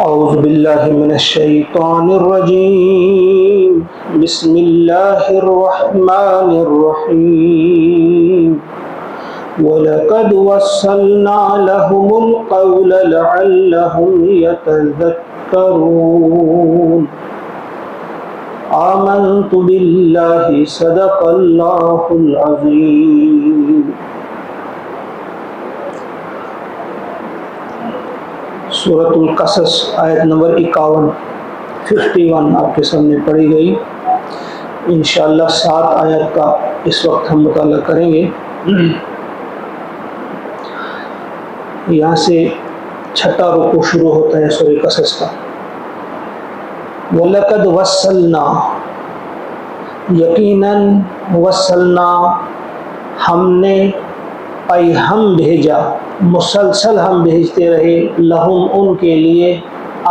أعوذ بالله من الشيطان الرجيم بسم الله الرحمن الرحيم وَلَقَدْ وَصَّلْنَا لَهُمُ الْقَوْلَ لَعَلَّهُمْ يَتَذَكَّرُونَ آمنت بالله صدق الله العظيم۔ سورۃ القصص آیت نمبر 51 آپ کے سامنے پڑھی گئی۔ انشاءاللہ 7 آیت کا اس وقت ہم مطالعہ کریں گے۔ یہاں سے 6واں رکوع شروع ہوتا ہے سورۃ قصص کا۔ وَلَقَدْ وَصَّلْنَا، یقیناً وصلنا ہم نے، ہم بھیجا، مسلسل ہم بھیجتے رہے، لہم ان کے لیے،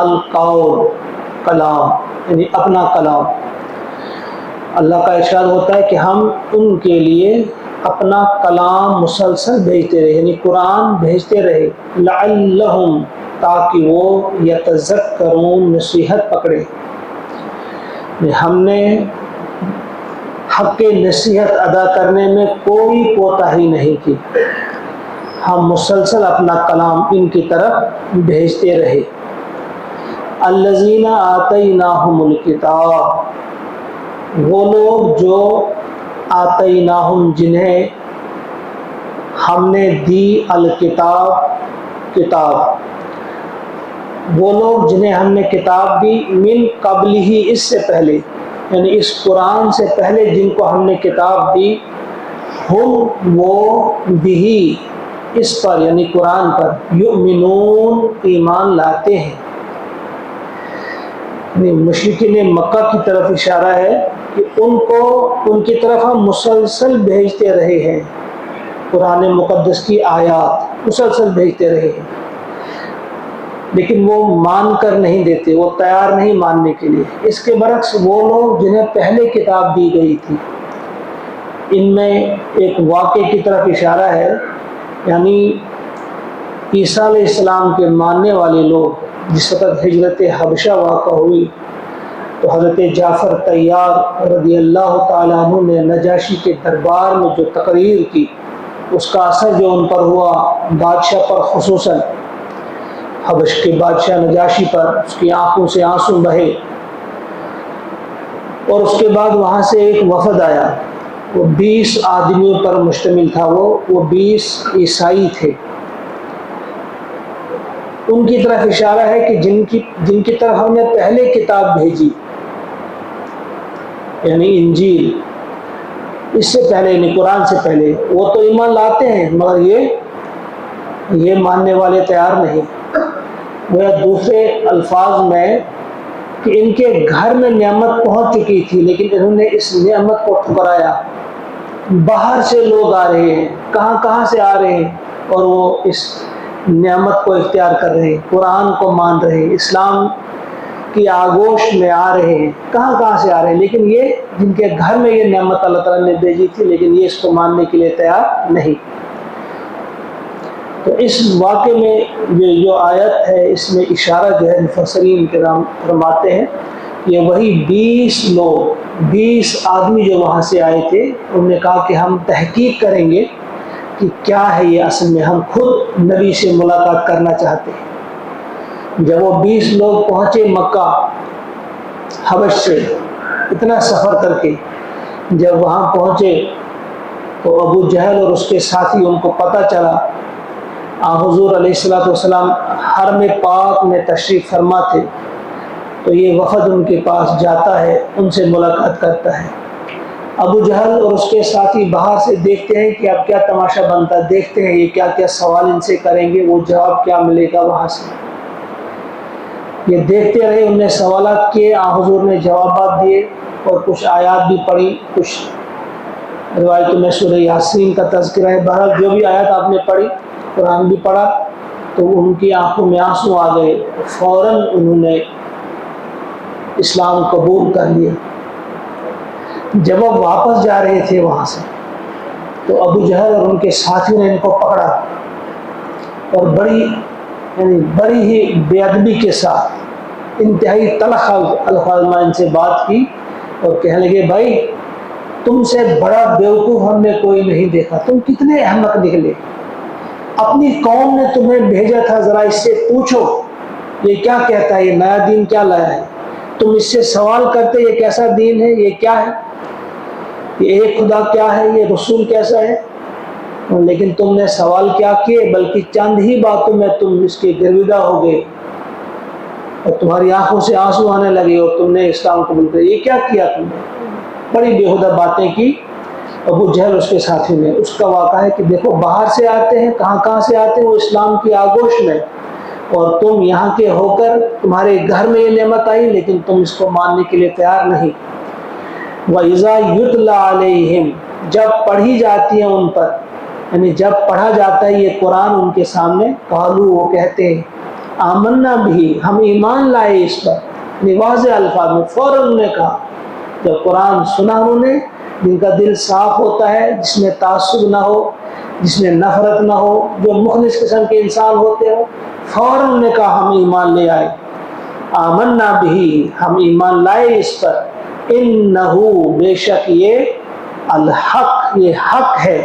القول کلام، یعنی اپنا کلام۔ اللہ کا ارشاد ہوتا ہے کہ ہم ان کے لیے اپنا کلام مسلسل بھیجتے رہے، یعنی قرآن بھیجتے رہے، لعلہم، تاکہ وہ یتذکرون، نصیحت پکڑے۔ ہم نے حق نصیحت ادا کرنے میں کوئی کوتاہی نہیں کی، ہم مسلسل اپنا کلام ان کی طرف بھیجتے رہے۔ الذین آتیناہم الکتاب، وہ لوگ جو آتیناہم، جنہیں ہم نے دی، الکتاب، کتاب، وہ لوگ جنہیں ہم نے کتاب دی، من قبل ہی، اس سے پہلے، یعنی اس قرآن سے پہلے جن کو ہم نے کتاب دی، ہم وہ بہی، اس پر یعنی قرآن پر، یؤمنون، ایمان لاتے ہیں۔ یعنی مشرکین مکہ کی طرف اشارہ ہے کہ ان کو، ان کی طرف ہم مسلسل بھیجتے رہے ہیں، قرآن مقدس کی آیات مسلسل بھیجتے رہے ہیں، لیکن وہ مان کر نہیں دیتے، وہ تیار نہیں ماننے کے لیے۔ اس کے برعکس وہ لوگ جنہیں پہلے کتاب دی گئی تھی، ان میں ایک واقعے کی طرف اشارہ ہے، یعنی عیسیٰ علیہ السلام کے ماننے والے لوگ جس وقت ہجرت حبشہ واقع ہوئی تو حضرت جعفر طیار رضی اللہ تعالیٰ عنہ نے نجاشی کے دربار میں جو تقریر کی، اس کا اثر جو ان پر ہوا، بادشاہ پر خصوصاً، حبش کے بادشاہ نجاشی پر، اس کی آنکھوں سے آنسو بہے۔ اور اس کے بعد وہاں سے ایک وفد آیا، وہ 20 آدمیوں پر مشتمل تھا، وہ 20 عیسائی تھے۔ ان کی طرف اشارہ ہے کہ جن کی طرف ہم نے پہلے کتاب بھیجی، یعنی انجیل، اس سے پہلے، یعنی قرآن سے پہلے، وہ تو ایمان لاتے ہیں مگر یہ ماننے والے تیار نہیں۔ وہ دوسرے الفاظ میں کہ ان کے گھر میں نعمت پہنچ چکی تھی لیکن انہوں نے اس نعمت کو ٹھکرایا۔ باہر سے لوگ آ رہے ہیں، کہاں سے آ رہے ہیں، اور وہ اس نعمت کو اختیار کر رہے ہیں، قرآن کو مان رہے ہیں، اسلام کی آغوش میں آ رہے ہیں، کہاں سے آ رہے ہیں، لیکن یہ جن کے گھر میں یہ نعمت اللہ تعالیٰ نے بھیجی تھی لیکن یہ اس کو ماننے کے لیے تیار نہیں۔ تو اس واقعے میں یہ جو آیت ہے، اس میں اشارہ جو ہے مفسرین کرام فرماتے ہیں، یہ وہی 20 لوگ، 20 آدمی جو وہاں سے آئے تھے، انہوں نے کہا کہ ہم تحقیق کریں گے کہ کیا ہے یہ اصل میں، ہم خود نبی سے ملاقات کرنا چاہتے ہیں۔ جب وہ 20 لوگ پہنچے مکہ حبش سے اتنا سفر کر کے، جب وہاں پہنچے تو ابو جہل اور اس کے ساتھی، ان کو پتہ چلا حضور علیہ السلام حرم پاک میں تشریف فرما تھے، تو یہ وفد ان کے پاس جاتا ہے، ان سے ملاقات کرتا ہے۔ ابو جہل اور اس کے ساتھی باہر سے دیکھتے ہیں کہ اب کیا تماشا بنتا ہے، دیکھتے ہیں یہ کیا سوال ان سے کریں گے، وہ جواب کیا ملے گا وہاں سے۔ یہ دیکھتے رہے، انہوں نے سوالات کیے، حضور نے جوابات دیے اور کچھ آیات بھی پڑھی، کچھ روایتوں میں سورہ یاسین کا تذکرہ ہے۔ بہرحال جو بھی آیات آپ نے پڑھی، قرآن بھی پڑھا، تو ان کی آنکھوں میں آنسو آ گئے، فوراً انہوں نے اسلام قبول کر لیا۔ جب وہ واپس جا رہے تھے وہاں سے تو ابو جہل اور ان کے ساتھیوں نے ان کو پکڑا اور بڑی یعنی بڑی ہی بے ادبی کے ساتھ انتہائی تلخ الفاظ میں ان سے بات کی اور کہنے لگے بھائی تم سے بڑا بیوقوف ہم نے کوئی نہیں دیکھا، تم کتنے احمق نکلے، اپنی قوم نے تمہیں بھیجا تھا، ذرا اس سے پوچھو یہ کیا کہتا ہے، یہ نیا دین کیا لایا ہے، تم اس سے سوال کرتے یہ کیسا دین ہے، یہ کیا ہے، یہ ایک خدا کیا ہے، یہ رسول کیسا ہے، لیکن تم نے سوال کیا کیے، بلکہ چند ہی باتوں میں تم اس کے گرویدہ ہو گئے اور تمہاری آنکھوں سے آنسو آنے لگے اور تم نے اسلام قبول کر، یہ کیا کیا تم نے، بڑی بیہودہ باتیں کی ابو جہل اس کے ساتھی نے۔ اس کا واقعہ ہے کہ دیکھو باہر سے آتے ہیں، کہاں سے آتے ہیں، وہ اسلام کی آغوش میں، اور تم یہاں کے ہو کر تمہارے گھر میں یہ نعمت آئی لیکن تم اس کو ماننے کے لیے تیار نہیں۔ وَإِذَا يُتْلَى عَلَيْهِمْ، جب پڑھی جاتی ہیں ان پر، یعنی جب پڑھا جاتا ہے یہ قرآن ان کے سامنے، قالوا، وہ کہتے ہیں آمنا بھی، ہم ایمان لائے اس پر، یعنی واضح الفاظ میں فوراً انہوں نے کہا، جب قرآن سنا انہوں نے، جن کا دل صاف ہوتا ہے، جس میں تعصب نہ ہو، جس میں نفرت نہ ہو، جو مخلص قسم کے انسان ہوتے ہو، فوراً انہوں نے کہا ہم ایمان لے آئے، آمنا بھی، ہم ایمان لائے اس پر، انہو، بے شک یہ الحق، یہ حق ہے،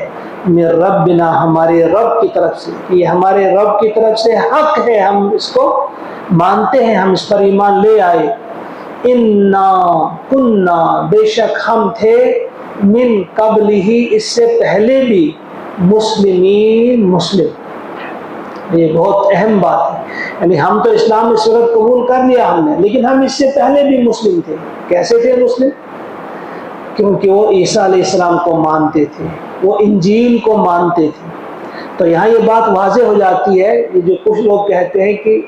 من ربنا، ہمارے رب کی طرف سے، یہ ہمارے رب کی طرف سے حق ہے، ہم اس کو مانتے ہیں، ہم اس پر ایمان لے آئے۔ انا کننا، بے شک ہم تھے، من قبل ہی، اس سے پہلے بھی، مسلمین، مسلم۔ یہ بہت اہم بات ہے، یعنی ہم تو اسلام اس وقت قبول کر لیا ہم نے، لیکن ہم اس سے پہلے بھی مسلم تھے۔ کیسے تھے مسلم؟ کیونکہ وہ عیسیٰ علیہ السلام کو مانتے تھے، وہ انجیل کو مانتے تھے۔ تو یہاں یہ بات واضح ہو جاتی ہے، یہ جو کچھ لوگ کہتے ہیں کہ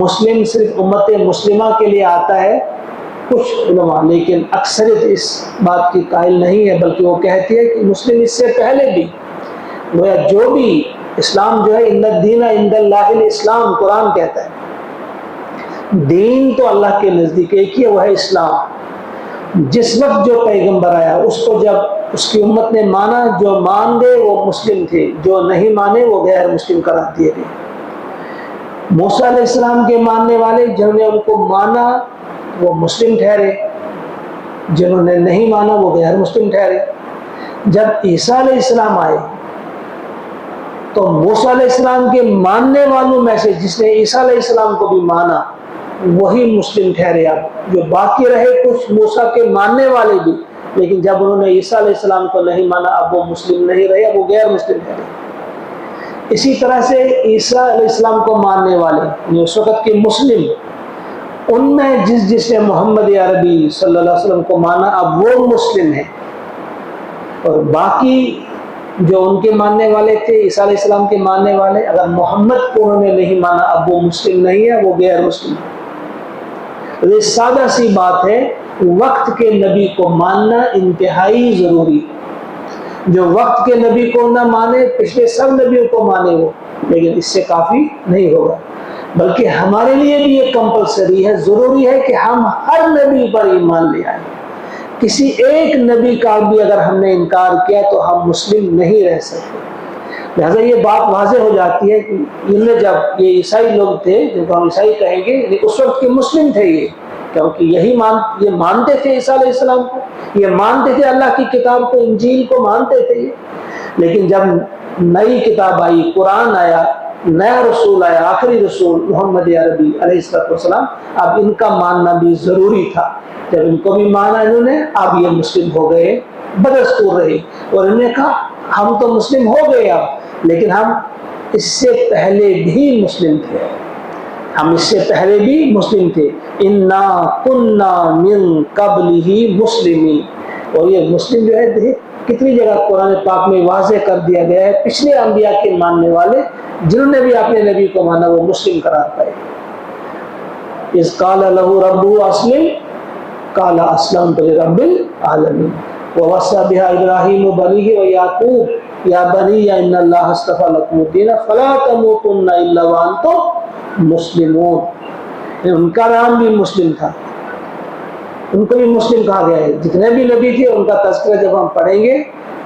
مسلم صرف امت مسلمہ کے لیے آتا ہے، کچھ علماء، لیکن اکثریت اس بات کی قائل نہیں ہے، بلکہ وہ کہتی ہے کہ مسلم اس سے پہلے بھی، گویا جو بھی اسلام جو ہے، ان الدین عند اللہ الاسلام، قرآن کہتا ہے دین تو اللہ کے نزدیک ایک ہی ہے، وہ ہے اسلام۔ جس وقت جو پیغمبر آیا اس کو جب اس کی امت نے مانا، جو مان گئے وہ مسلم تھے، جو نہیں مانے وہ غیر مسلم قرار دیے گئے۔ موسیٰ علیہ السلام کے ماننے والے جنہوں نے ان کو مانا وہ مسلم ٹھہرے، جنہوں نے نہیں مانا وہ غیر مسلم ٹھہرے۔ جب عیسیٰ علیہ السلام آئے تو موسیٰ علیہ السلام کے ماننے والوں میں سے جس نے عیسیٰ علیہ السلام کو بھی مانا وہی مسلم ٹھہرے۔ اب جو باقی رہے کچھ موسیٰ کے ماننے والے بھی، لیکن جب انہوں نے عیسیٰ علیہ السلام کو نہیں مانا اب وہ مسلم نہیں رہے، اب وہ غیر مسلم ٹھہرے۔ اسی طرح سے عیسیٰ علیہ السلام کو ماننے والے اس وقت کے مسلم، ان میں جس نے محمد عربی صلی اللہ علیہ وسلم کو مانا اب وہ مسلم ہیں، اور باقی جو ان کے ماننے والے تھے عیسیٰ علیہ السلام کے ماننے والے، اگر محمد کو انہوں نے نہیں مانا اب وہ مسلم نہیں ہے، وہ غیر مسلم ہے۔ یہ سادہ سی بات ہے، وقت کے نبی کو ماننا انتہائی ضروری۔ جو وقت کے نبی کو نہ مانے، پچھلے سب نبیوں کو مانے وہ، لیکن اس سے کافی نہیں ہوگا، بلکہ ہمارے لیے بھی یہ کمپلسری ہے، ضروری ہے کہ ہم ہر نبی پر ایمان لے آئیں۔ کسی ایک نبی کا بھی اگر ہم نے انکار کیا تو ہم مسلم نہیں رہ سکتے۔ لہٰذا یہ بات واضح ہو جاتی ہے کہ ان میں جب یہ عیسائی لوگ تھے، جن کو ہم عیسائی کہیں گے، اس وقت کے مسلم تھے یہ، کیونکہ یہ مانتے تھے عیسیٰ علیہ السلام کو، یہ مانتے تھے اللہ کی کتاب کو، انجیل کو مانتے تھے یہ، لیکن جب نئی کتاب آئی، قرآن آیا، نیا رسول آیا، آخری رسول محمد عربی علیہ السلام، اب ان کا ماننا بھی ضروری تھا۔ جب ان کو بھی مانا انہوں نے، اب یہ مسلم ہو گئے، بدستور رہے، اور انہوں نے کہا ہم تو مسلم ہو گئے اب، لیکن ہم اس سے پہلے بھی مسلم تھے، ہم اس سے پہلے بھی مسلم تھے۔ انا کننا من قبلہ مسلمین، اور یہ مسلم جو ہے کتنی جگہ قرآن پاک میں واضح کر دیا گیا ہے، پچھلے انبیاء کے ماننے والے جنہوں نے بھی اپنے نبی کو مانا وہ مسلم قرار پائے۔ اذ قال له ربه اسلم قال اسلمت لرب العالمین ووصى بها ابراہیم بنیہ ویعقوب یا بنی ان اللہ اصطفى لكم الدین فلا تموتن الا وانتم مسلمون۔ ان کا نام بھی مسلم تھا، ان کو بھی مسلم کہا گیا ہے۔ جتنے بھی نبی تھے ان کا تذکرہ جب ہم پڑھیں گے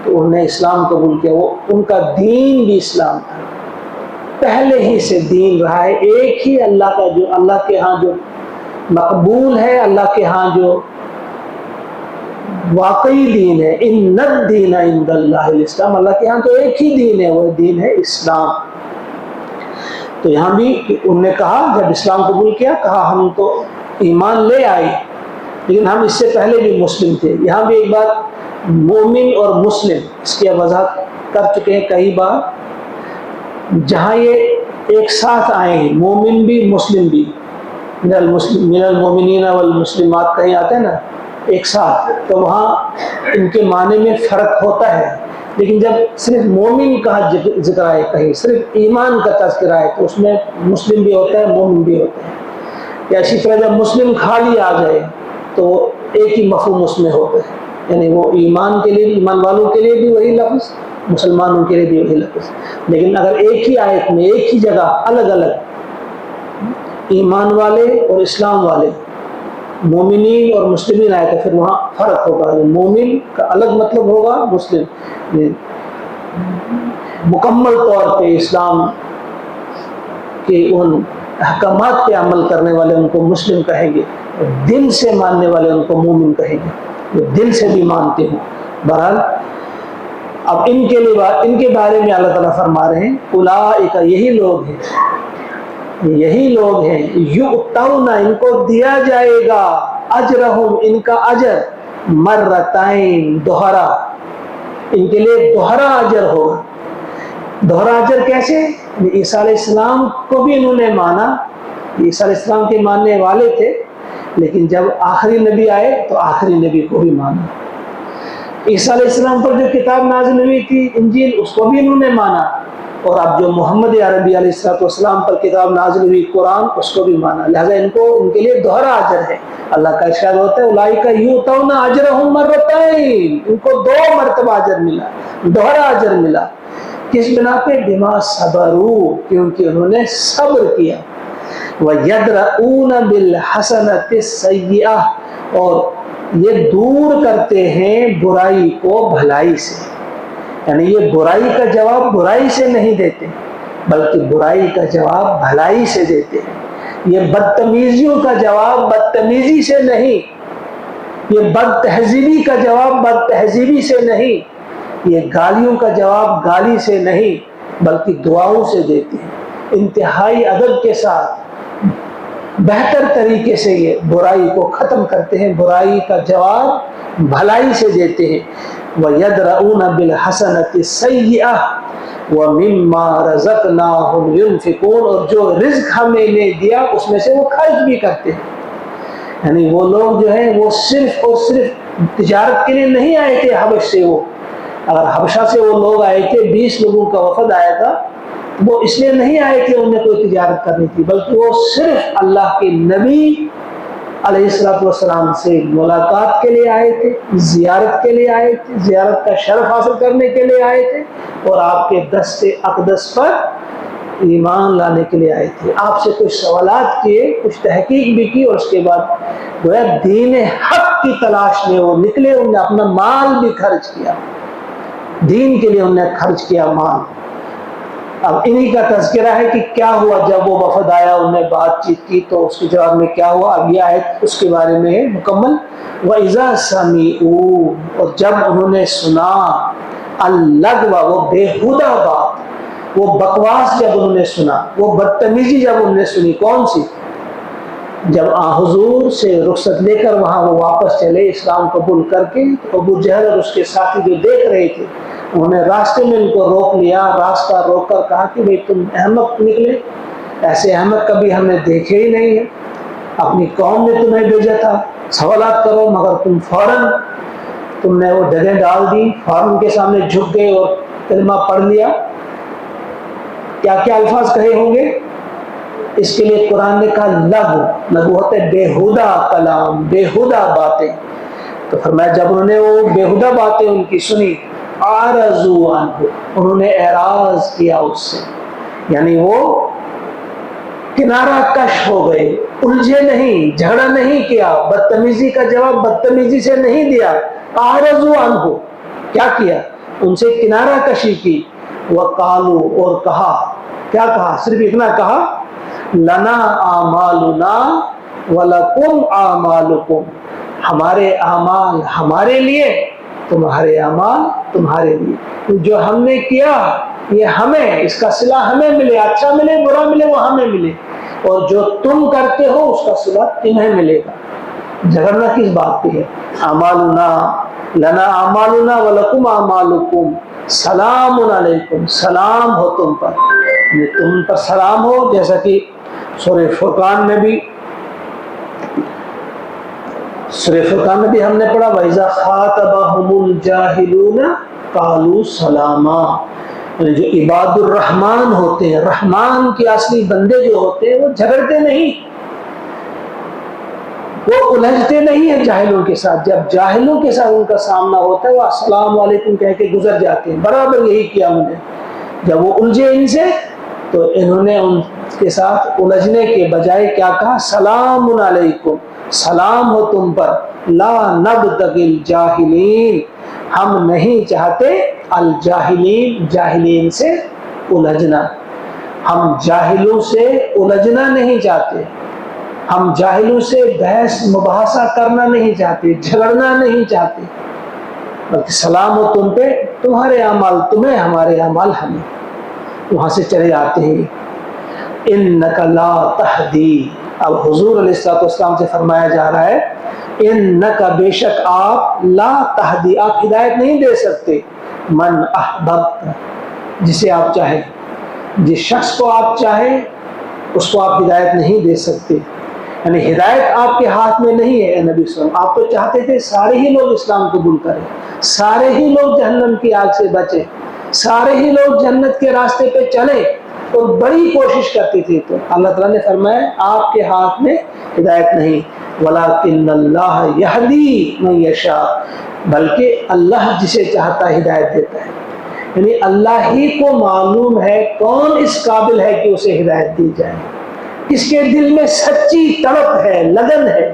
تو انہوں نے اسلام قبول کیا، وہ ان کا دین بھی اسلام تھا۔ پہلے ہی سے دین رہا ہے، ایک ہی اللہ کا جو اللہ کے ہاں جو مقبول ہے، اللہ کے ہاں جو واقعی دین ہے، ان الدین عند اللہ الاسلام، اللہ کے ہاں تو ایک ہی دین ہے، وہ دین ہے اسلام۔ تو یہاں بھی انہوں نے کہا جب اسلام قبول کیا، کہا ہم تو ایمان لے آئے لیکن ہم اس سے پہلے بھی مسلم تھے۔ یہاں بھی ایک بات، مومن اور مسلم، اس کی وضاحت کر چکے ہیں کئی بار، جہاں یہ ایک ساتھ آئے ہیں، مومن بھی مسلم بھی، من المومنین والمسلمات کہیں آتے ہیں نا ایک ساتھ، تو وہاں ان کے معنی میں فرق ہوتا ہے، لیکن جب صرف مومن کا ذکر آئے، کہیں صرف ایمان کا تذکرہ ہے، تو اس میں مسلم بھی ہوتا ہے، مومن بھی ہوتا ہے۔ یا اسی طرح جب مسلم خالی آ جائے تو ایک ہی مفہوم اس میں ہوتا ہے، یعنی وہ ایمان کے لیے، ایمان والوں کے لیے بھی وہی لفظ، مسلمانوں کے لیے بھی وہی لفظ۔ لیکن اگر ایک ہی آیت میں ایک ہی جگہ الگ الگ ایمان والے اور اسلام والے، مومنین اور مسلمین آئے، تو پھر وہاں فرق ہوگا، مومن کا الگ مطلب ہوگا، مسلم مکمل طور پہ اسلام کے ان احکامات پہ عمل کرنے والے ان کو مسلم کہیں گے، دل سے ماننے والے ان کو مومن کہیں گے، جو دل سے بھی مانتے ہوں۔ بہرحال اب ان کے لیے ان کے بارے میں اللہ تعالیٰ فرما رہے ہیں، اولئک، یہی لوگ ہیں، یہی لوگ ہیں، یؤتون، ان کو دیا جائے گا، اجرہم، ان کا اجر، مرتین، دوہرا، ان کے لیے دوہرا اجر ہوگا۔ دوہرا اجر کیسے؟ عیسیٰ علیہ السلام کو بھی انہوں نے مانا، عیسیٰ علیہ السلام کے ماننے والے تھے، لیکن جب آخری نبی آئے تو آخری نبی کو بھی مانا۔ عیسیٰ علیہ السلام پر جو کتاب نازل ہوئی تھی انجیل، اس کو بھی انہوں نے مانا، اور اب جو محمد عربی علیہ السلام پر کتاب نازل ہوئی قرآن، اس کو بھی مانا۔ لہذا ان کے لیے دوہرا اجر ہے۔ اللہ کا ارشاد ہوتا ہے اولئک یؤتون اجرہم مرتین، ان کو 2 مرتبہ اجر ملا، دوہرا اجر ملا۔ کس بنا پہ؟ بما صبروا، کیونکہ انہوں نے صبر کیا۔ وَيَدْرَؤُونَ بِالْحَسَنَةِ السَّيِّئَةِ، اور یہ دور کرتے ہیں برائی کو بھلائی سے، یعنی یہ برائی کا جواب برائی سے نہیں دیتے بلکہ برائی کا جواب بھلائی سے دیتے ہیں۔ یہ بدتمیزیوں کا جواب بدتمیزی سے نہیں، یہ بد تہذیبی کا جواب بد تہذیبی سے نہیں، یہ گالیوں کا جواب گالی سے نہیں بلکہ دعاؤں سے دیتے ہیں۔ انتہائی ادب کے ساتھ بہتر طریقے سے یہ برائی کو ختم کرتے ہیں، برائی کا جواب بھلائی سے دیتے ہیں۔ وَيَدْرَؤُونَ بِالْحَسَنَةِ السَّيِّئَةِ وَمِمَّا رَزَقْنَاهُمْ يُنْفِقُونَ، اور جو رزق ہمیں نے دیا اس میں سے وہ خرچ بھی کرتے ہیں۔ یعنی وہ لوگ جو ہیں وہ صرف اور صرف تجارت کے لیے نہیں آئے تھے حبش سے، وہ اگر حبشہ سے وہ لوگ آئے تھے، 20 لوگوں کا وفد آیا تھا، وہ اس لیے نہیں آئے کہ انہیں کوئی تجارت کرنی تھی، بلکہ وہ صرف اللہ کے نبی علیہ السلام سے ملاقات کے لیے آئے تھے، زیارت کے لیے آئے تھے، زیارت کا شرف حاصل کرنے کے لیے آئے تھے، اور آپ کے دست اقدس پر ایمان لانے کے لیے آئے تھے۔ آپ سے کچھ سوالات کیے، کچھ تحقیق بھی کی، اور اس کے بعد گویا دین حق کی تلاش میں وہ نکلے، انہوں نے اپنا مال بھی خرچ کیا، دین کے لیے انہوں نے خرچ کیا مال۔ اب انہی کا تذکرہ ہے کہ کیا ہوا جب وہ وفد آیا، انہوں نے بات چیت کی، تو اس کے جواب میں کیا ہوا، اب یہ آیت اس کے بارے میں ہے مکمل۔ وَإِذَا سَمِعُوا، اور جب انہوں نے سنا، اللغو، وہ بےہودہ بات، وہ بکواس جب انہوں نے سنا، وہ بدتمیزی جب انہوں نے سنی، کون سی؟ جب حضور سے رخصت لے کر وہاں وہ واپس چلے اسلام قبول کر کے، ابو جہل اور اس کے ساتھی جو دیکھ رہے تھے، انہوں نے راستے میں ان کو روک لیا، راستہ روک کر کہا کہ بھئی تم احمق نکلے، ایسے احمق کبھی ہم نے دیکھے ہی نہیں ہے، اپنی قوم نے تمہیں بھیجا تھا سوالات کرو، مگر تم نے وہ ڈگیں ڈال دی، فوراً کے سامنے جھک گئے اور کلمہ پڑھ لیا۔ کیا کیا الفاظ کہے ہوں گے؟ اس کے لیے قرآن نے کہا لغو ہوتے بےہودہ کلام، بےہودہ باتیں۔ تو فرمایا جب انہوں نے وہ بےہودہ باتیں ان کی سنی، اعرضوا عنہ، انہوں نے اعراض کیا اس سے، یعنی وہ کنارہ کش ہو گئے، الجھے نہیں، جھگڑا نہیں کیا، بدتمیزی کا جواب بدتمیزی سے نہیں دیا، اعرضوا عنہ، کیا کیا؟ ان سے کنارہ کشی کی، وقالوا، اور کہا، کیا کہا؟ صرف اتنا کہا لنا اعمالنا ولکم اعمالکم، ہمارے اعمال ہمارے لیے، تمہارے اعمال تمہارے لیے، جو ہم نے کیا یہ ہمیں، اس کا صلہ ہمیں ملے، اچھا ملے برا ملے وہ ہمیں ملے، اور جو تم کرتے ہو اس کا صلہ تمہیں ملے گا۔ جھگڑنا کس بات پہ ہے؟ اعمالنا لنا اعمالنا ولکم اعمالکم سلام علیکم، سلام ہو تم پر، تم پر سلام ہو، جیسا کہ سورہ فرقان میں بھی ہم نے پڑھا وَإِذَا خَاطَبَهُمُ الْجَاهِلُونَ قَالُوا سَلَامًا، جو عباد الرحمن ہوتے ہیں، رحمان کے اصلی بندے جو ہوتے ہیں، وہ جھگڑتے نہیں، وہ الجھتے نہیں ہیں جاہلوں کے ساتھ۔ جب جاہلوں کے ساتھ ان کا سامنا ہوتا ہے وہ السلام علیکم کہہ کے گزر جاتے ہیں، برابر یہی کیا ہم نے۔ جب وہ الجھے ان سے تو انہوں نے ان کے ساتھ الجھنے کے بجائے کیا کہا؟ سلام علیکم، سلام ہو تم پر، لا نبتغی الجاہلین، ہم نہیں چاہتے الجاہلین، جاہلین سے الجھنا، ہم جاہلوں سے الجھنا نہیں چاہتے، ہم جاہلوں سے بحث مباحثہ کرنا نہیں چاہتے، جھگڑنا نہیں چاہتے، بلکہ سلام ہو تم پہ، تمہارے اعمال تمہیں، ہمارے اعمال ہمیں۔ وہاں سے چلے آتے ہیں انک لا تہدی، اب حضور علیہ السلام سے فرمایا جا رہا ہے انک، بے شک آپ، لا تہدی، آپ ہدایت نہیں دے سکتے، من احببت، جسے آپ چاہیں، جس شخص کو آپ چاہیں اس کو آپ ہدایت نہیں دے سکتے، یعنی ہدایت آپ کے ہاتھ میں نہیں ہے۔ اے نبی صلی اللہ علیہ وسلم، آپ تو چاہتے تھے سارے ہی لوگ اسلام قبول کریں، سارے ہی لوگ جہنم کی آگ سے بچیں، سارے ہی لوگ جنت کے راستے پہ چلیں، اور بڑی کوشش کرتی تھی، تو اللہ تعالیٰ نے فرمایا آپ کے ہاتھ میں ہدایت نہیں، وَلَكِنَّ اللَّهَ يَهْدِي مَن يَشَاءُ، بلکہ اللہ جسے چاہتا ہے ہدایت دیتا ہے، یعنی اللہ ہی کو معلوم ہے کون اس قابل ہے کہ اسے ہدایت دی جائے، اس کے دل میں سچی تڑپ ہے، لگن ہے،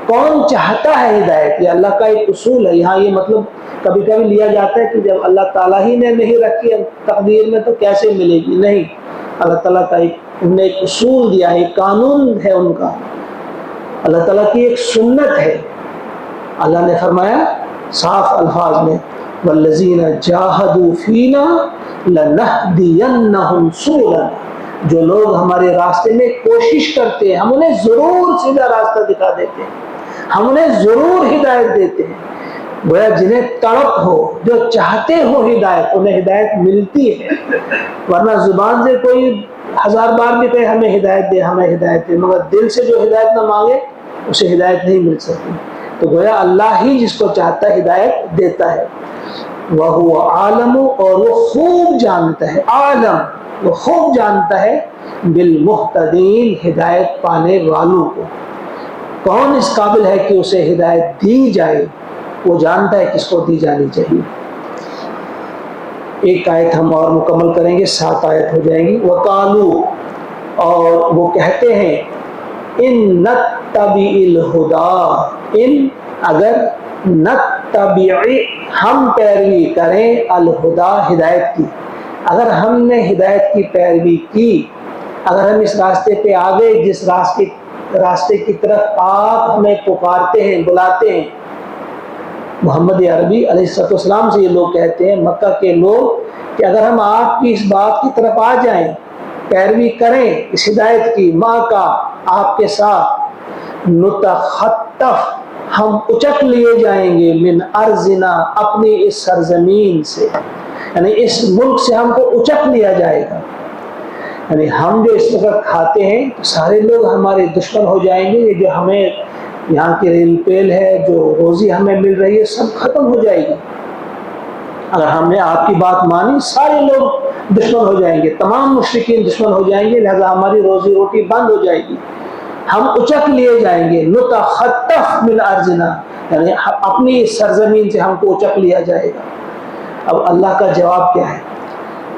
کون چاہتا ہے ہدایت۔ یہ اللہ کا ایک اصول ہے۔ یہاں یہ مطلب کبھی کبھی لیا جاتا ہے کہ جب اللہ تعالیٰ ہی نے نہیں رکھی تقدیر میں تو کیسے ملے گی، نہیں، اللہ تعالیٰ کا انہوں نے ایک اصول دیا ہے، ایک قانون ہے ان کا، اللہ تعالیٰ کی ایک سنت ہے۔ اللہ نے فرمایا صاف الفاظ میں والذین جاہدوا فینا لنہدینہم سبلنا، جو لوگ ہمارے راستے میں کوشش کرتے ہیں ہم انہیں ضرور سیدھا راستہ دکھا دیتے ہیں، ہم انہیں ضرور ہدایت دیتے ہیں۔ گویا جنہیں تڑپ ہو، جو چاہتے ہو ہدایت، انہیں ہدایت ملتی ہے، ورنہ زبان سے کوئی 1000 بار بھی کہے ہمیں ہدایت دے، ہمیں ہدایت دے، مگر دل سے جو ہدایت نہ مانگے اسے ہدایت نہیں مل سکتی۔ تو گویا اللہ ہی جس کو چاہتا ہے ہدایت دیتا ہے۔ وَهُوَ عَالَمُ، اور وہ خوب جانتا ہے، عالم، وہ خوب جانتا ہے بالمہتدین، ہدایت پانے والوں کو، کون اس قابل ہے کہ اسے ہدایت دی جائے، وہ جانتا ہے کس کو دی جانی چاہیے۔ ایک آیت ہم اور مکمل کریں گے، 7 آیت ہو جائیں گی۔ وَقَالُوا، اور وہ کہتے ہیں، ان نتبع الہدی، ان اگر، نتبع ہم پیروی کریں، الہدا ہدایت کی، اگر ہم نے ہدایت کی پیروی کی، اگر ہم اس راستے پہ آگے، جس راستے کی طرف آپ ہمیں پکارتے ہیں، بلاتے ہیں، محمد عربی علیہ السلام سے یہ لوگ کہتے ہیں، مکہ کے لوگ، کہ اگر ہم آپ کی اس بات کی طرف آ جائیں، پیروی کریں اس ہدایت کی، ماں کا، آپ کے ساتھ، نتخطف، ہم اچک لیے جائیں گے، من ارضنا، اپنی اس سرزمین سے، یعنی اس ملک سے ہم کو اچک لیا جائے گا، یعنی ہم جو اس وقت کھاتے ہیں تو سارے لوگ ہمارے دشمن ہو جائیں گے، یہ جو ہمیں یہاں کی ریل پیل ہے، جو روزی ہمیں مل رہی ہے، سب ختم ہو جائے گی۔ اگر ہم نے آپ کی بات مانی، سارے لوگ دشمن ہو جائیں گے، تمام مشرکین دشمن ہو جائیں گے، لہذا ہماری روزی روٹی بند ہو جائے گی، ہم اچک لیے جائیں گے، نتخطف من ارضنا، یعنی اپنی سرزمین سے ہم کو اچک لیا جائے گا۔ اب اللہ کا جواب کیا ہے؟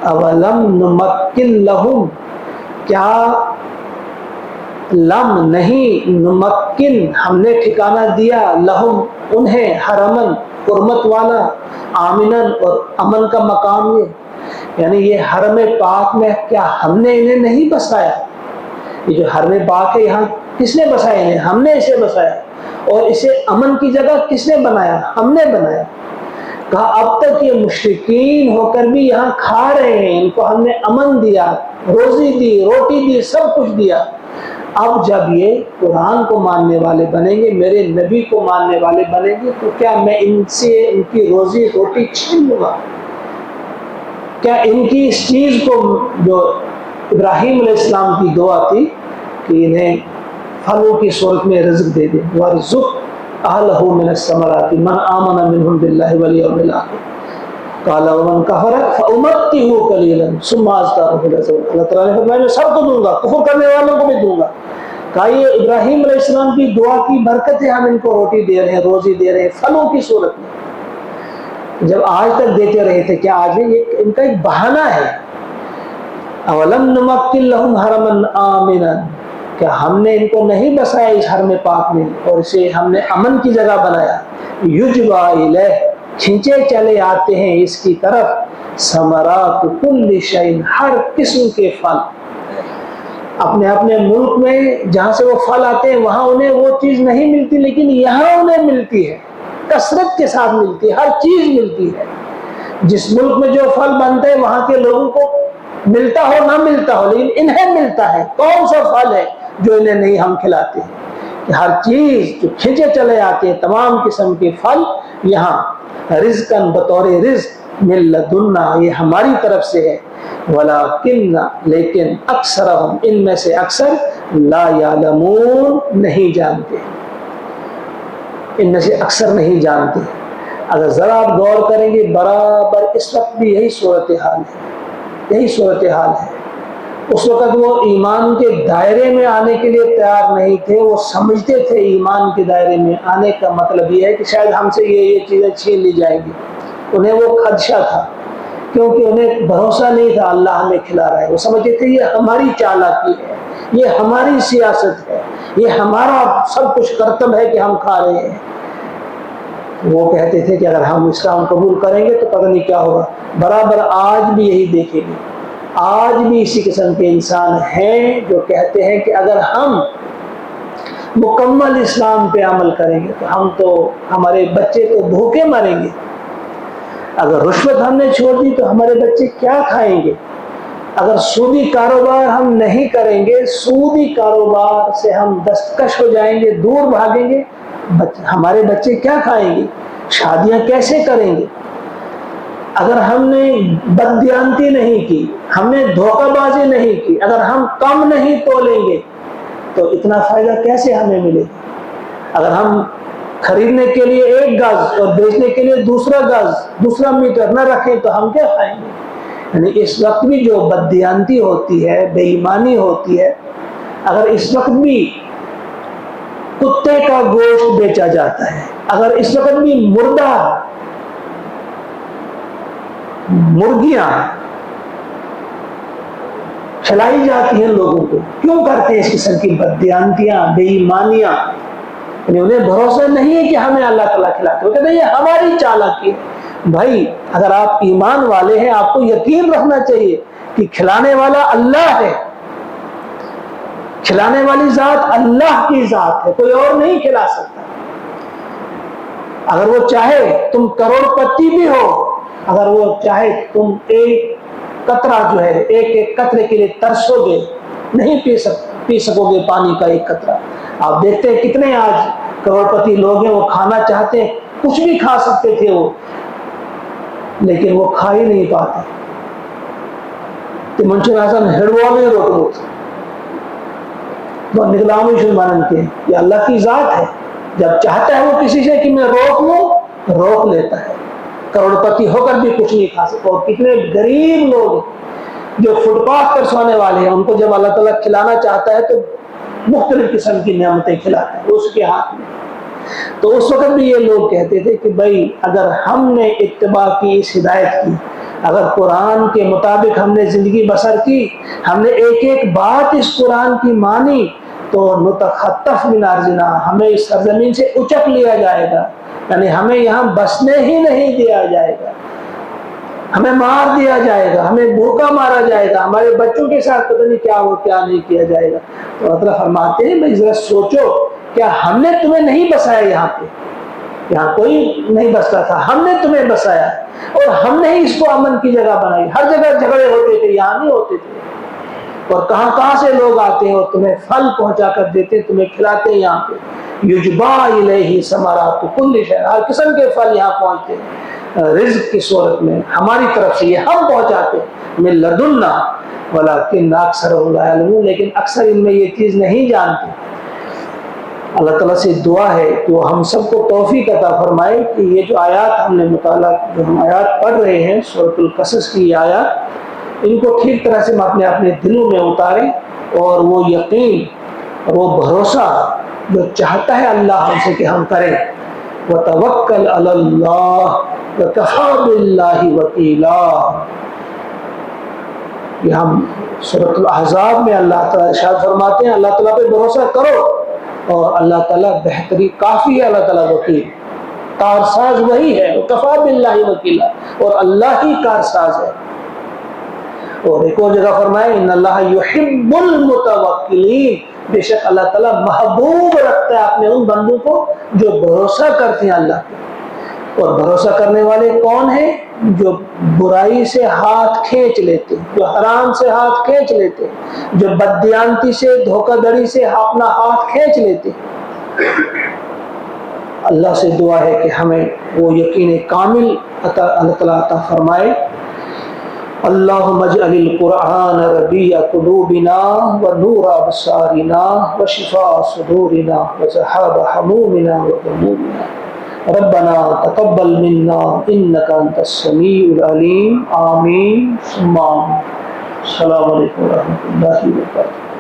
اولم نمکن لہم، کیا لم نہیں، نمکن ہم نے ٹھکانہ دیا، لہم انہیں، حرمن حرمت والا، آمنن اور امن کا مقام، یعنی یہ حرم پاک میں کیا ہم نے انہیں نہیں بسایا؟ یہ جو حرم پاک ہے یہاں کس نے بسایا انہیں؟ ہم نے اسے بسایا. اور اسے امن کی جگہ کس نے بنایا؟ ہم نے بنایا. کہا اب تک یہ مشرکین ہو کر بھی یہاں کھا رہے ہیں، ان کو ہم نے امن دیا، روزی دی، روٹی دی، سب کچھ دیا. اب جب یہ قرآن کو ماننے والے بنیں گے، میرے نبی کو ماننے والے بنیں گے، تو کیا میں ان سے ان کی روزی روٹی چھین لوں گا؟ کیا ان کی اس چیز کو، جو ابراہیم علیہ السلام کی دعا تھی کہ انہیں پھلوں کی صورت میں رزق دے دے، وَارْزُقْ أَهْلَهُ مِنَ الثَّمَرَاتِ مَنْ آمَنَ مِنْهُمْ بِاللَّهِ وَالْيَوْمِ الْآخِرِ قَالَ وَمَنْ كَفَرَ فَأُمَتِّعُهُ قَلِيلًا ثُمَّ أَضْطَرُّهُ إِلَى عَذَابِ. اللہ تعالیٰ نے فرمایا میں سب کو دوں گا، کفر کرنے والوں کو بھی دوں گا. کہا یہ ابراہیم علیہ السلام کی دعا کی برکت ہے، ہم ان کو روٹی دے رہے ہیں، روزی دے رہے ہیں پھلوں کی صورت میں. جب آج تک دیتے رہے تھے، کیا آج یہ ان کا ایک بہانہ ہے؟ اولم نمکن لہم حرما آمنا، کیا ہم نے ان کو نہیں بسایا اس حرم پاک میں اور اسے ہم نے امن کی جگہ بنایا؟ یجبا الیہ، کھینچے چلے آتے ہیں اس کی طرف، ثمرات کل شیء، ہر قسم کے پھل. اپنے اپنے ملک میں جہاں سے وہ پھل آتے ہیں وہاں انہیں وہ چیز نہیں ملتی، لیکن یہاں انہیں ملتی ہے، کثرت کے ساتھ ملتی ہے، ہر چیز ملتی ہے. جس ملک میں جو پھل بنتے ہیں وہاں کے لوگوں کو ملتا ہو نہ ملتا ہو، لیکن انہیں ملتا ہے. کون سا پھل ہے جو انہیں نہیں ہم کھلاتے ہیں؟ کہ ہر چیز جو کھینچے چلے آتے ہیں، تمام قسم کے پھل یہاں رزقاً، بطور رزق، من لدنا، یہ ہماری طرف سے ہے. ولیکن، لیکن اکثرہم، ان میں سے اکثر، لا یعلمون، نہیں جانتے. ان میں سے اکثر نہیں جانتے. اگر ذرا آپ غور کریں گے، برابر اس وقت بھی یہی صورتحال ہے، یہی صورتحال ہے. اس وقت وہ ایمان کے دائرے میں آنے کے لیے تیار نہیں تھے. وہ سمجھتے تھے ایمان کے دائرے میں آنے کا مطلب یہ ہے کہ شاید ہم سے یہ چیزیں چھین لی جائیں گی. انہیں وہ خدشہ تھا، کیونکہ انہیں بھروسہ نہیں تھا اللہ ہمیں کھلا رہا ہے. وہ سمجھتے تھے یہ ہماری چالاکی ہے، یہ ہماری سیاست ہے، یہ ہمارا سب کچھ کرتب ہے کہ ہم کھا رہے ہیں. وہ کہتے تھے کہ اگر ہم اسلام قبول کریں گے تو پتہ نہیں کیا ہوگا. برابر آج بھی یہی دیکھیں گے. آج بھی اسی قسم کے انسان ہیں جو کہتے ہیں کہ اگر ہم مکمل اسلام پہ عمل کریں گے تو ہمارے بچے تو بھوکے مریں گے. اگر رشوت ہم نے چھوڑ دی تو ہمارے بچے کیا کھائیں گے؟ اگر سودی کاروبار ہم نہیں کریں گے، سودی کاروبار سے ہم دستکش ہو جائیں گے، دور بھاگیں گے، ہمارے بچے کیا کھائیں گے؟ شادیاں کیسے کریں گے؟ اگر ہم نے بددیانتی نہیں کی، ہم نے دھوکہ بازی نہیں کی، اگر ہم کم نہیں تولیں گے تو اتنا فائدہ کیسے ہمیں ملے گا؟ اگر ہم خریدنے کے لیے ایک گز اور بیچنے کے لیے دوسرا گز، دوسرا میٹر نہ رکھیں تو ہم کیا کھائیں گے؟ یعنی اس وقت بھی جو بددیانتی ہوتی ہے، بے ایمانی ہوتی ہے، اگر اس وقت بھی کتے کا گوشت بیچا جاتا ہے، اگر اس وقت بھی مردہ مرغیاں کھلائی جاتی ہیں لوگوں کو، کیوں کرتے ہیں اس قسم کی بددیانتیاں، بے ایمانیاں؟ یعنی انہیں بھروسہ نہیں ہے کہ ہمیں اللہ تعالیٰ کھلاتے. وہ کہتے ہیں یہ ہماری چالاکی ہے. بھائی اگر آپ ایمان والے ہیں، آپ کو یقین رکھنا چاہیے کہ کھلانے والا اللہ ہے، کھلانے والی ذات اللہ کی ذات ہے، کوئی اور نہیں کھلا سکتا. اگر وہ چاہے تم کروڑ پتی بھی ہو، اگر وہ چاہے تم ایک قطرہ جو ہے، ایک قطرے کے لیے ترسو گے، نہیں پی سکو گے پانی کا ایک قطرہ. آپ دیکھتے ہیں کتنے آج کروڑ پتی لوگ ہیں، وہ کھانا چاہتے ہیں، کچھ بھی کھا سکتے تھے وہ، لیکن وہ کھا ہی نہیں پاتے. تو منشور حسن ہڑوا میں روک وہ نگلامی شرمانن کے، یہ اللہ کی ذات ہے. جب چاہتا ہے وہ کسی سے کہ میں روک لوں، روک لیتا ہے. کروڑ پتی ہو کر بھی کچھ نہیں کھا سکتا. اور کتنے غریب لوگ جو فٹ پاتھ پر سونے والے ہیں، ان کو جب اللہ تعالیٰ کھلانا چاہتا ہے تو مختلف قسم کی نعمتیں کھلاتا ہے اس کے ہاتھ میں. تو اس وقت بھی یہ لوگ کہتے تھے کہ بھائی اگر ہم نے اتباع کی اس ہدایت کی، اگر قرآن کے مطابق ہم نے زندگی بسر کی، ہم نے ایک ایک بات اس قرآن کی مانی، تو نتخطف من ارضنا، ہمیں اس سرزمین سے اچک لیا جائے گا، یعنی ہمیں یہاں بسنے ہی نہیں دیا جائے گا. ہمیں مار دیا جائے گا، ہمیں بھوکا مارا جائے گا، ہمارے بچوں کے ساتھ پتہ نہیں کیا ہو کیا نہیں کیا جائے گا۔ تو اللہ فرماتے ہیں بھائی ذرا سوچو، کیا ہم نے تمہیں نہیں بسایا یہاں پہ؟ یہاں کوئی نہیں بستا تھا، ہم نے تمہیں بسایا، اور ہم نے ہی اس کو امن کی جگہ بنائی۔ ہر جگہ جھگڑے ہوتے تھے، یہاں نہیں ہوتے تھے، اور کہاں کہاں سے لوگ آتے ہیں اور تمہیں پھل پہنچا کر دیتے، تمہیں کھلاتے ہیں یہاں پہ۔ یجبا الیہ ثمرات کل شیء، ہر قسم کے پھل یہاں پہنچتے ہیں رزق کی صورت میں، ہماری طرف سے یہ ہم پہنچاتے ہیں، من لدنا ولکن اکثرهم لا یعلمون، لیکن اکثر ان میں یہ چیز نہیں جانتے۔ اللہ تعالیٰ سے دعا ہے کہ وہ ہم سب کو توفیق عطا فرمائے کہ یہ جو آیات ہم نے مطالعہ، جو ہم آیات پڑھ رہے ہیں سورۃ القصص کی یہ آیات، ان کو ٹھیک طرح سے ہم اپنے دلوں میں اتاریں، اور وہ یقین اور وہ بھروسہ جو چاہتا ہے اللہ ہم سے کہ ہم کریں۔ وَتَوَكَّلْ عَلَى اللَّهِ وَكَفَى بِاللَّهِ وَكِيلًا، یہ ہم سورۃ الاحزاب میں اللہ تعالیٰ ارشاد فرماتے ہیں اللہ تعالیٰ پہ بھروسہ کرو، اور اللہ تعالیٰ بہتری کافی ہے، اللہ تعالیٰ وکیل، کارساز وہی ہے، وَكَفَى بِاللَّهِ وَكِيلًا، اور اللہ ہی کارساز ہے۔ اور ایک اور جگہ فرمائے ان اللہ یحب المتوکلین، بے شک اللہ تعالیٰ محبوب رکھتا ہے اپنے ان بندوں کو جو بھروسہ کرتے ہیں اللہ پہ۔ اور بھروسہ کرنے والے کون ہیں؟ جو برائی سے ہاتھ کھینچ لیتے ہیں، جو حرام سے ہاتھ کھینچ لیتے ہیں، جو بددیانتی سے، دھوکہ دڑی سے اپنا ہاتھ کھینچ لیتے ہیں۔ اللہ سے دعا ہے کہ ہمیں وہ یقین کامل اللہ تعالیٰ عطا فرمائے۔ اللہم اجعل القرآن ربیع قلوبنا ونور ابصارنا وشفاء صدورنا وذہاب حمومنا وغمومنا، ربنا تقبل منا انک انت السمیع العلیم، آمین ثم آمین۔ السلام علیکم ورحمۃ اللہ وبرکاتہ۔